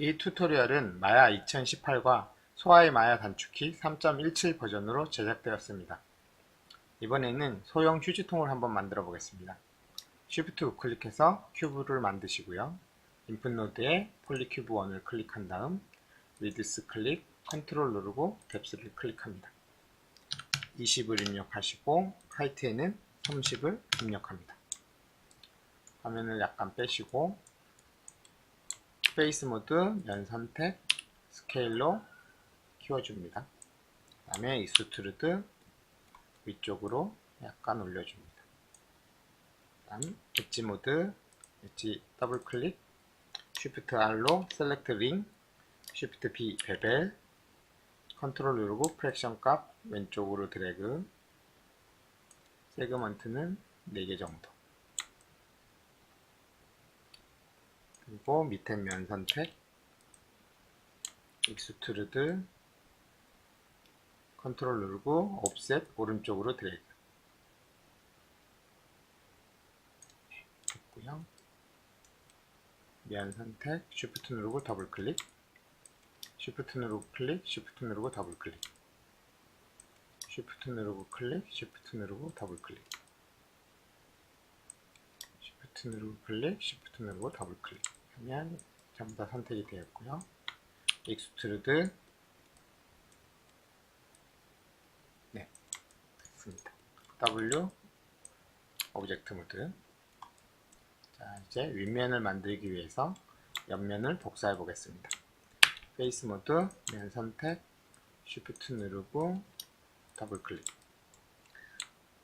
이 튜토리얼은 마야 2018과 소아의 마야 단축키 3.17 버전으로 제작되었습니다. 이번에는 소형 휴지통을 한번 만들어 보겠습니다. Shift 우클릭해서 큐브를 만드시고요. 인풋 노드에 폴리큐브 1을 클릭한 다음 위드스 클릭, 컨트롤 누르고 뎁스를 클릭합니다. 20을 입력하시고 하이트에는 30을 입력합니다. 화면을 약간 빼시고 페이스 모드, 면 선택, 스케일로 키워줍니다. 그 다음에 익스트루드 위쪽으로 약간 올려줍니다. 그 다음 엣지 모드, 엣지 더블 클릭, Shift R로 셀렉트 링, Shift B 베벨, 컨트롤 누르고 프랙션 값 왼쪽으로 드래그, 세그먼트는 4개 정도. 그리고 밑에 면 선택, 익스트루드, 컨트롤 누르고 옵셋 오른쪽으로 드래그. 됐고요. 면 선택, Shift 누르고 더블 클릭, Shift 누르고 클릭, Shift 누르고 더블 클릭, Shift 누르고 클릭, Shift 누르고 더블 클릭, Shift 누르고 클릭, Shift 누르고 더블 클릭 하면 전부 다 선택이 되었고요. 익스트루드, 네, 됐습니다. W 오브젝트 모드. 자, 이제 윗면을 만들기 위해서 옆면을 복사해 보겠습니다. 페이스 모드, 면 선택, Shift 누르고 더블 클릭.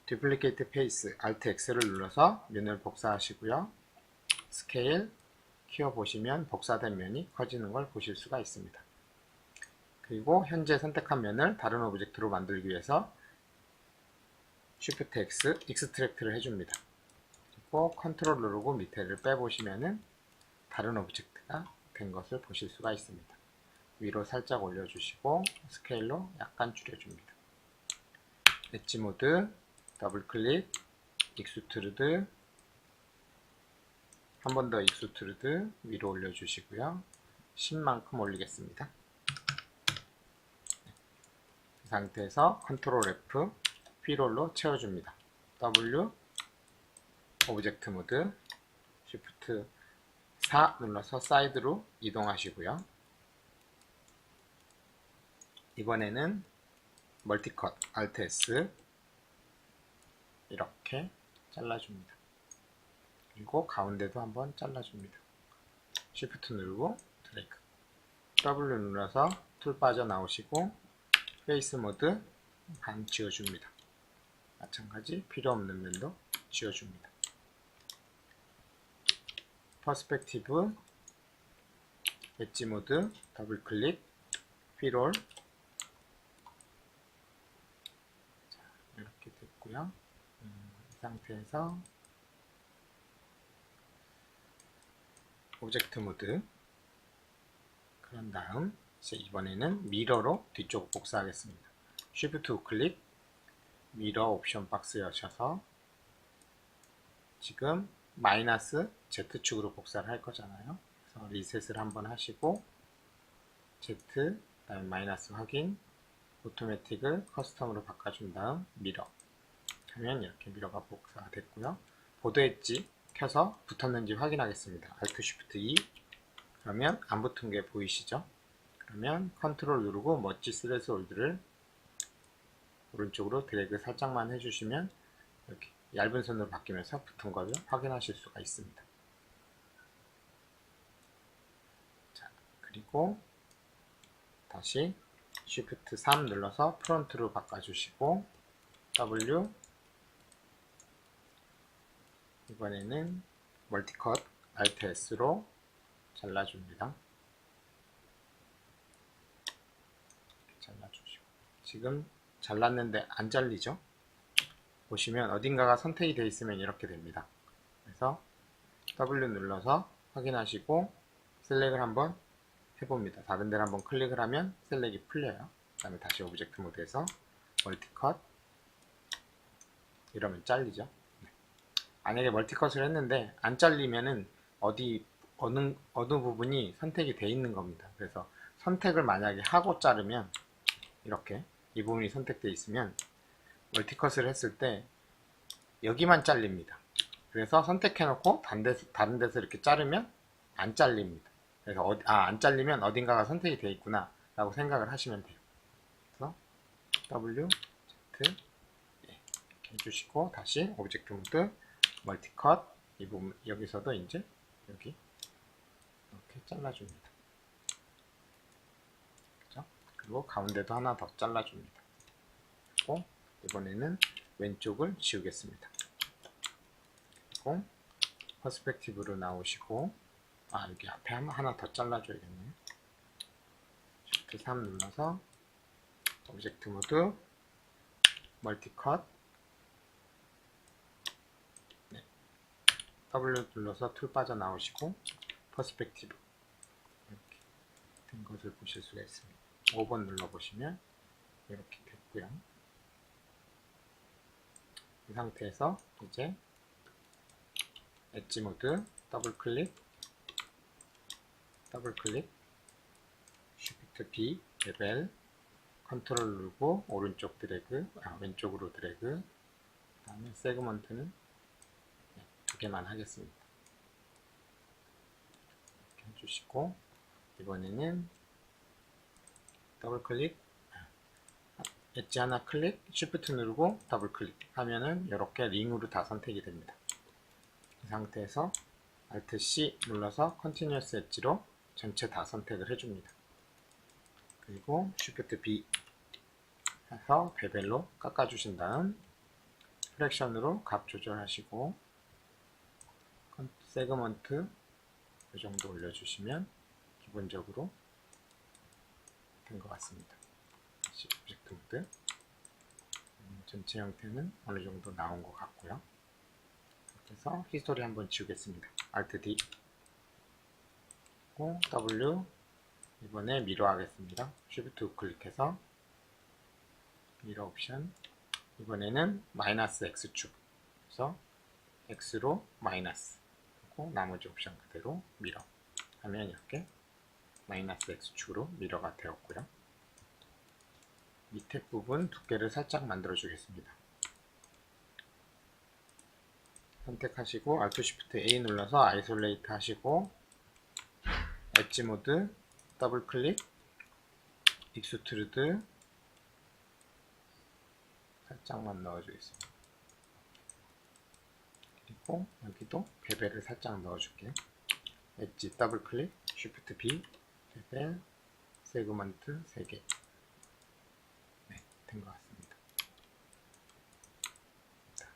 듀플리케이트 페이스, Alt X를 눌러서 면을 복사하시고요. 스케일 키워보시면 복사된 면이 커지는 걸 보실 수가 있습니다. 그리고 현재 선택한 면을 다른 오브젝트로 만들기 위해서 Shift X, 익스트랙트를 해줍니다. 그리고 컨트롤 누르고 밑에를 빼보시면은 다른 오브젝트가 된 것을 보실 수가 있습니다. 위로 살짝 올려주시고 스케일로 약간 줄여줍니다. 엣지 모드, 더블 클릭, 익스트루드, 한 번 더 익스트루드 위로 올려주시고요. 10만큼 올리겠습니다. 이 상태에서 컨트롤 F, P롤로 채워줍니다. W, 오브젝트 모드, Shift 4 눌러서 사이드로 이동하시고요. 이번에는 멀티컷, Alt S 이렇게 잘라줍니다. 그리고 가운데도 한번 잘라줍니다. Shift 누르고 드래그, W 눌러서 툴 빠져나오시고 페이스 모드 반 지워줍니다. 마찬가지 필요 없는 면도 지워줍니다. 퍼스펙티브, 엣지 모드, 더블 클릭, P롤. 이렇게 됐고요. 이 상태에서 오브젝트 모드, 그런 다음 이제 이번에는 미러로 뒤쪽 복사하겠습니다. Shift 우클릭, 미러 옵션 박스 여셔서 지금 마이너스 Z축으로 복사를 할 거잖아요. 그래서 리셋을 한번 하시고 Z, 그다음에 마이너스 확인, 오토매틱을 커스텀으로 바꿔준 다음 미러 하면 이렇게 미러가 복사가 됐고요. 보드 엣지 켜서 붙었는지 확인하겠습니다. Alt Shift E. 그러면 안 붙은 게 보이시죠? 그러면 컨트롤 누르고 머지 스레스홀드를 오른쪽으로 드래그 살짝만 해주시면 이렇게 얇은 선으로 바뀌면서 붙은 것을 확인하실 수가 있습니다. 자, 그리고 다시 Shift 3 눌러서 프론트로 바꿔주시고 W, 이번에는 멀티컷 Alt S로 잘라줍니다. 잘라주시고 지금 잘랐는데 안 잘리죠? 보시면 어딘가가 선택이 되어 있으면 이렇게 됩니다. 그래서 W 눌러서 확인하시고 셀렉을 한번 해봅니다. 다른 데를 한번 클릭을 하면 셀렉이 풀려요. 그 다음에 다시 오브젝트 모드에서 멀티컷, 이러면 잘리죠. 만약에 멀티컷을 했는데 안 잘리면은 어디 어느 부분이 선택이 돼 있는 겁니다. 그래서 선택을 만약에 하고 자르면 이렇게 이 부분이 선택되어 있으면 멀티컷을 했을 때 여기만 잘립니다. 그래서 선택해놓고 다른 데서 이렇게 자르면 안 잘립니다. 그래서 안 잘리면 어딘가가 선택이 되어 있구나 라고 생각을 하시면 돼요. 그래서 W, Z 이렇게 해주시고 다시 오브젝트 모드 멀티컷 이 부분 여기서도 이제 여기 이렇게 잘라줍니다. 그죠? 그리고 가운데도 하나 더 잘라줍니다. 그리고 이번에는 왼쪽을 지우겠습니다. 그리고 퍼스펙티브로 나오시고 여기 앞에 하나 더 잘라줘야겠네요. Shift 3 눌러서 오브젝트 모드 멀티컷 W 눌러서 툴 빠져나오시고 퍼스펙티브 이렇게 된 것을 보실 수가 있습니다. 5번 눌러보시면 이렇게 됐고요. 이 상태에서 이제 엣지 모드 더블 클릭 Shift B 레벨 컨트롤 누르고 오른쪽 드래그 왼쪽으로 드래그 그 다음에 세그먼트는 두 개만 하겠습니다. 이렇게 해주시고 이번에는 더블 클릭 엣지 하나 클릭 Shift 누르고 더블 클릭 하면은 이렇게 링으로 다 선택이 됩니다. 이 상태에서 Alt C 눌러서 Continuous 엣지로 전체 다 선택을 해줍니다. 그리고 Shift B 해서 베벨로 깎아주신 다음 프랙션으로 값 조절하시고 세그먼트 이 정도 올려주시면 기본적으로 된 것 같습니다. 다시 오브젝트 모드 전체 형태는 어느 정도 나온 것 같고요. 그래서 히스토리 한번 지우겠습니다. Alt D W 이번에 미러 하겠습니다. Shift 우클릭해서 미러 옵션 이번에는 마이너스 X축 그래서 X로 마이너스 그리고 나머지 옵션 그대로 미러 하면 이렇게 마이너스 X축으로 미러가 되었고요. 밑에 부분 두께를 살짝 만들어 주겠습니다. 선택하시고 Alt Shift A 눌러서 아이솔레이트 하시고 엣지 모드 더블 클릭 익스트루드 살짝만 넣어주겠습니다. 그리고 여기도 베벨을 살짝 넣어줄게요. 엣지 더블 클릭 Shift B 베벨 세그먼트 3개 된 것 같습니다. 자,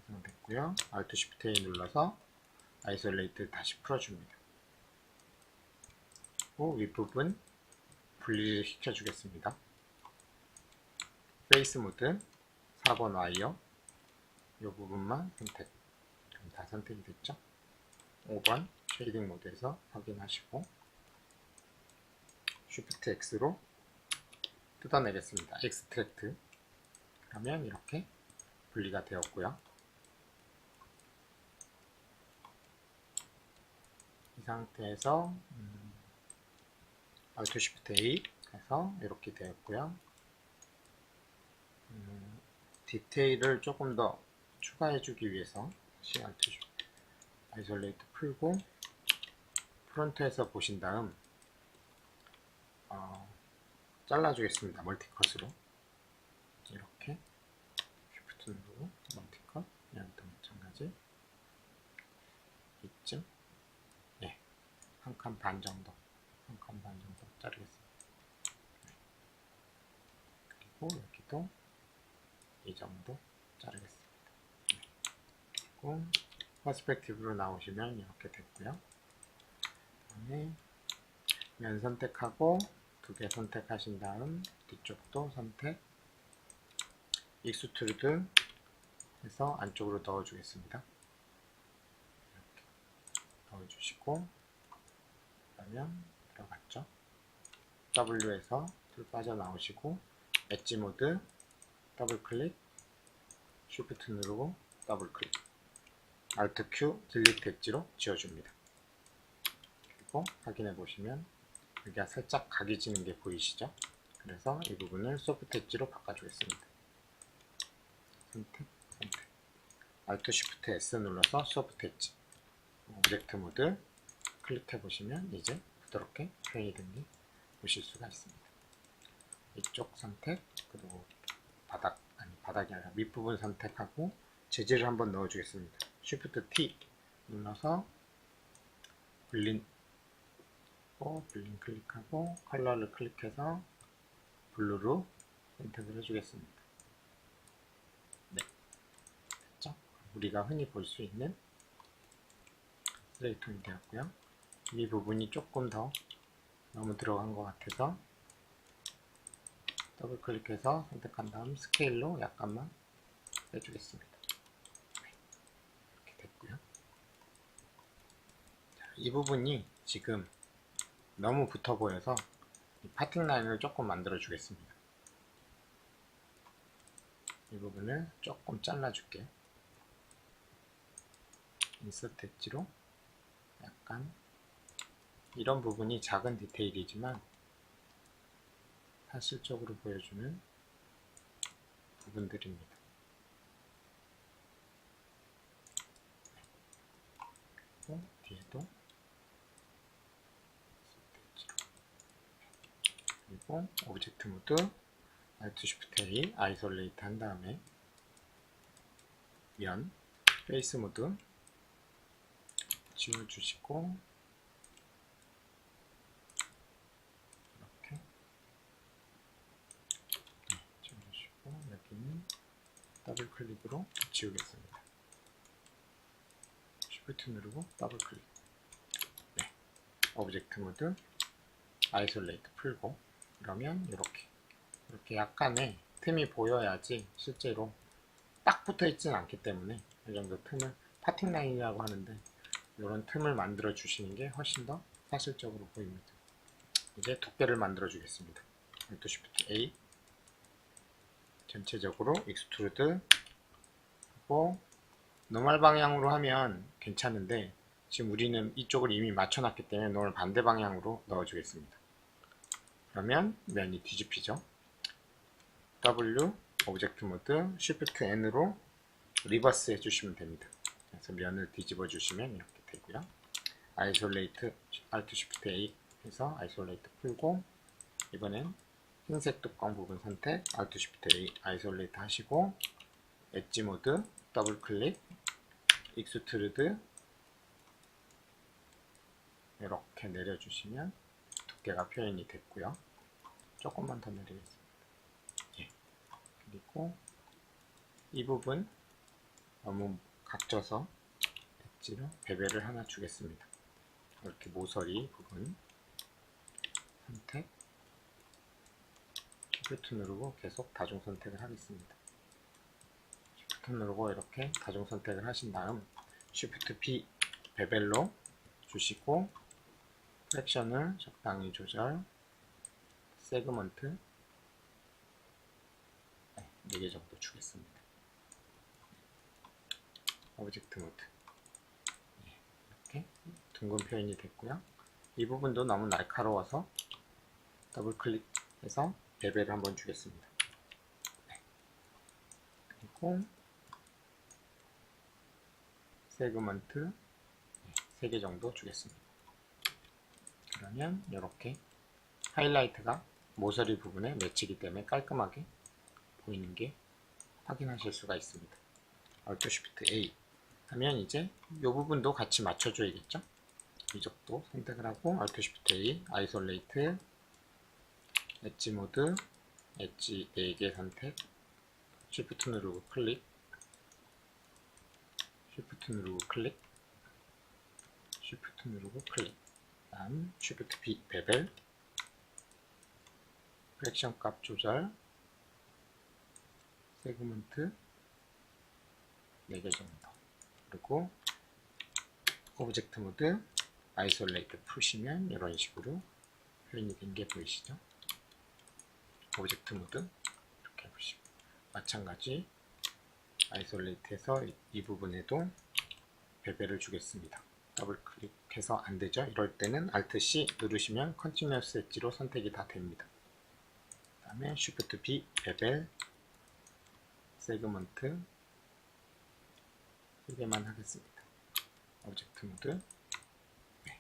완성됐고요. Alt Shift A 눌러서 아이솔레이트 다시 풀어줍니다. 그리고 윗부분 분리를 시켜주겠습니다. 페이스 모드 4번 와이어 이 부분만 선택 그럼 다 선택이 됐죠? 5번 쉐이딩 모드에서 확인하시고 Shift X로 뜯어내겠습니다. Extract 그러면 이렇게 분리가 되었고요. 이 상태에서 Alt Shift A 해서 이렇게 되었고요. 디테일을 조금 더 추가해주기 위해서 다시 Alt Shift 아이솔레이트 풀고 프론트에서 보신 다음 잘라주겠습니다. 멀티컷으로 이렇게 Shift 누르고 멀티컷 여기도 마찬가지 이쯤 한 칸 반 정도 자르겠습니다. 그리고 여기도 이 정도 자르겠습니다. 그리고 퍼스펙티브로 나오시면 이렇게 됐고요. 그다음에 면 선택하고 두 개 선택하신 다음 뒤쪽도 선택 익스트루드 해서 안쪽으로 넣어주겠습니다. 이렇게 넣어주시고 그러면 들어갔죠. W에서 툴 빠져나오시고 엣지 모드 더블 클릭 Shift 누르고 더블 클릭 Alt Q 딜리트 엣지로 지워줍니다. 누르시고 확인해 보시면 여기가 살짝 각이 지는 게 보이시죠? 그래서 이 부분을 소프트 엣지로 바꿔주겠습니다. 선택, Alt Shift S 눌러서 소프트 엣지, 오브젝트 모드 클릭해 보시면 이제 부드럽게 표현이 된 게 보실 수가 있습니다. 이쪽 선택, 그리고 바닥이 아니라 밑부분 선택하고 재질을 한번 넣어주겠습니다. Shift T 눌러서 블린 클릭하고 컬러를 클릭해서 블루로 선택을 해주겠습니다. 네, 됐죠? 우리가 흔히 볼 수 있는 스레이톤이 되었고요. 이 부분이 조금 더 너무 들어간 것 같아서 더블 클릭해서 선택한 다음 스케일로 약간만 빼주겠습니다. 네, 이렇게 됐고요. 자, 이 부분이 지금 너무 붙어 보여서 이 파팅 라인을 조금 만들어 주겠습니다. 이 부분을 조금 잘라 줄게요. 인서트 엣지로 약간 이런 부분이 작은 디테일이지만 사실적으로 보여주는 부분들입니다. 그리고 뒤에도 그리고 오브젝트 모드 Alt Shift A 아이솔레이트 한 다음에 면 페이스 모드 지워주시고 이렇게 지워주시고 여기는 더블 클릭으로 지우겠습니다. Shift 누르고 더블 클릭. 네, 오브젝트 모드 아이솔레이트 풀고 그러면 이렇게 약간의 틈이 보여야지 실제로 딱 붙어 있지는 않기 때문에 이 정도 틈을 파팅 라인이라고 하는데 이런 틈을 만들어 주시는 게 훨씬 더 사실적으로 보입니다. 이제 두께를 만들어 주겠습니다. Alt Shift A 전체적으로 익스트루드 하고 노멀 방향으로 하면 괜찮은데 지금 우리는 이쪽을 이미 맞춰놨기 때문에 노멀 반대 방향으로 넣어 주겠습니다. 그러면 면이 뒤집히죠. W 오브젝트 모드 Shift N으로 리버스 해주시면 됩니다. 그래서 면을 뒤집어 주시면 이렇게 되고요. 아이솔레이트 Alt Shift A 해서 아이솔레이트 풀고 이번엔 흰색 뚜껑 부분 선택 Alt Shift A 아이솔레이트 하시고 엣지 모드 더블 클릭 익스트루드 이렇게 내려주시면 두께가 표현이 됐고요. 조금만 더 내리겠습니다. 예. 그리고 이 부분 너무 각져서 엣지로 베벨을 하나 주겠습니다. 이렇게 모서리 부분 선택 Shift 누르고 계속 다중 선택을 하겠습니다. Shift 누르고 이렇게 다중 선택을 하신 다음 Shift B 베벨로 주시고 프랙션을 적당히 조절 세그먼트 4개 정도 주겠습니다. 오브젝트 모드 이렇게 둥근 표현이 됐고요. 이 부분도 너무 날카로워서 더블 클릭해서 베벨을 한번 주겠습니다. 그리고 세그먼트 3개 정도 주겠습니다. 그러면 이렇게 하이라이트가 모서리 부분에 맺히기 때문에 깔끔하게 보이는 게 확인하실 수가 있습니다. Alt Shift A 하면 이제 이 부분도 같이 맞춰줘야겠죠? 이쪽도 선택을 하고 Alt Shift A 아이솔레이트 엣지 모드 엣지 4개 선택 Shift 누르고 클릭 Shift 누르고 클릭 Shift 누르고 클릭 다음 Shift B 베벨 프랙션 값 조절 세그먼트 4개 정도 그리고 오브젝트 모드 아이솔레이트 푸시면 이런 식으로 표현이 된 게 보이시죠? 오브젝트 모드 이렇게 보시고 마찬가지 아이솔레이트해서 이 부분에도 베벨을 주겠습니다. 더블 클릭해서 안 되죠. 이럴 때는 Alt C 누르시면 컨티뉴어스 엣지로 선택이 다 됩니다. 그 다음에 Shift B 베벨 세그먼트 3개만 하겠습니다. 오브젝트 모드 네.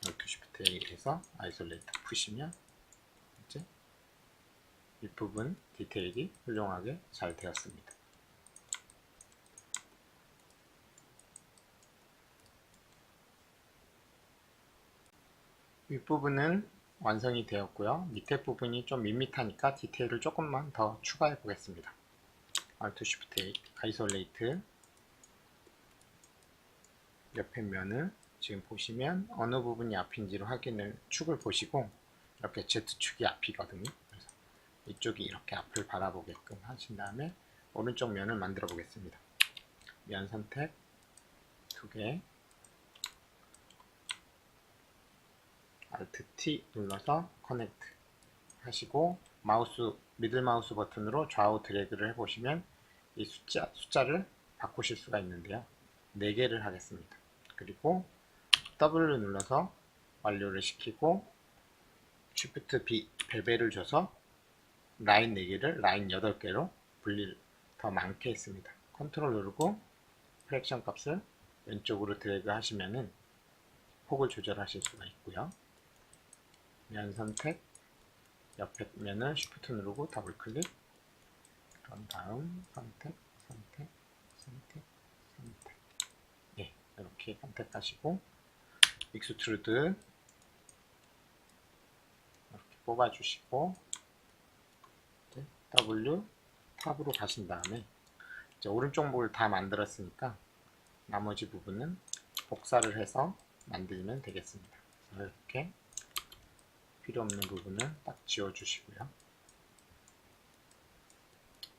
Alt Shift A 해서 아이솔레이트 푸시면 이제 윗부분 디테일이 훌륭하게 잘 되었습니다. 윗부분은 완성이 되었고요. 밑에 부분이 좀 밋밋하니까 디테일을 조금만 더 추가해 보겠습니다. Alt Shift A 아이솔레이트 옆에 면을 지금 보시면 어느 부분이 앞인지를 확인을 축을 보시고 이렇게 Z축이 앞이거든요. 그래서 이쪽이 이렇게 앞을 바라보게끔 하신 다음에 오른쪽 면을 만들어 보겠습니다. 면 선택 2개 Alt T 눌러서 커넥트 하시고 미들 마우스 버튼으로 좌우 드래그를 해보시면 이 숫자를 바꾸실 수가 있는데요. 4개를 하겠습니다. 그리고 W 눌러서 완료를 시키고 Shift B 베벨을 줘서 라인 4개를 라인 8개로 분리를 더 많게 했습니다. 컨트롤 누르고 프랙션 값을 왼쪽으로 드래그 하시면은 폭을 조절하실 수가 있고요. 면 선택 옆에 면을 Shift 누르고 더블 클릭 그런 다음 선택 예, 이렇게 선택하시고 익스트루드 이렇게 뽑아주시고 W 탑으로 가신 다음에 이제 오른쪽 목을 다 만들었으니까 나머지 부분은 복사를 해서 만들면 되겠습니다. 그래서 이렇게 필요 없는 부분을 딱 지워주시고요.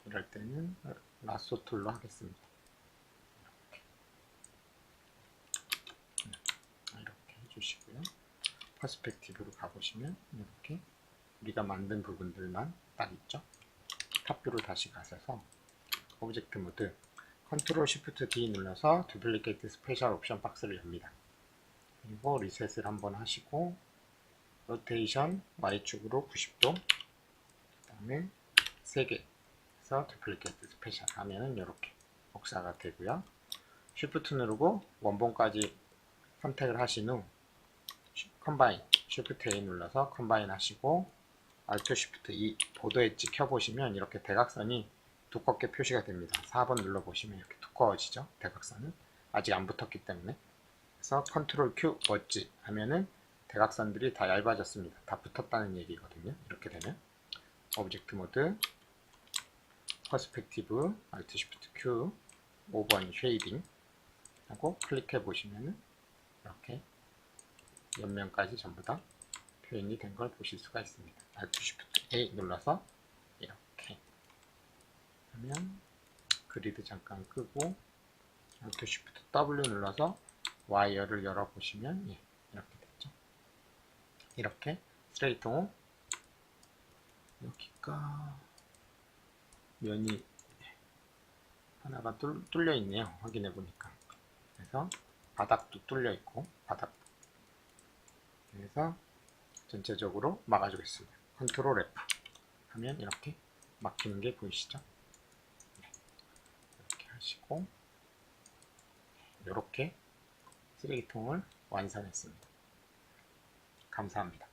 이럴 때는 라sso 툴로 하겠습니다. 이렇게 해주시고요. 퍼스펙티브로 가보시면 이렇게 우리가 만든 부분들만 딱 있죠. 탑뷰로 다시 가셔서 오브젝트 모드 컨트롤 쉬프트 D 눌러서 두플리케이트 스페셜 옵션 박스를 엽니다. 그리고 리셋을 한번 하시고 로테이션 Y축으로 90도 그 다음에 3개 해서 두플리케이트 스페셜 하면은 이렇게 복사가 되고요. 쉬프트 누르고 원본까지 선택을 하신 후 컴바인 쉬프트 A 눌러서 컴바인 하시고 Alt Shift E 보도 엣지 켜보시면 이렇게 대각선이 두껍게 표시가 됩니다. 4번 눌러보시면 이렇게 두꺼워지죠. 대각선은 아직 안 붙었기 때문에. 그래서 Ctrl Q 머지 하면은 대각선들이 다 얇아졌습니다. 다 붙었다는 얘기거든요. 이렇게 되면 오브젝트 모드 퍼스펙티브 Alt Shift Q 5번 쉐이딩 하고 클릭해 보시면은 이렇게 옆면까지 전부 다 표현이 된 걸 보실 수가 있습니다. Alt Shift A 눌러서 이렇게 하면 그리드 잠깐 끄고 Alt Shift W 눌러서 와이어를 열어보시면 예, 이렇게 됐죠. 이렇게 스트레이트홈 여기가 면이 하나가 뚫려 있네요. 확인해 보니까. 그래서 바닥도 뚫려 있고 바닥. 그래서 전체적으로 막아주겠습니다. 컨트롤 F 하면 이렇게 막히는 게 보이시죠? 네. 이렇게 하시고 이렇게 쓰레기통을 완성했습니다. 감사합니다.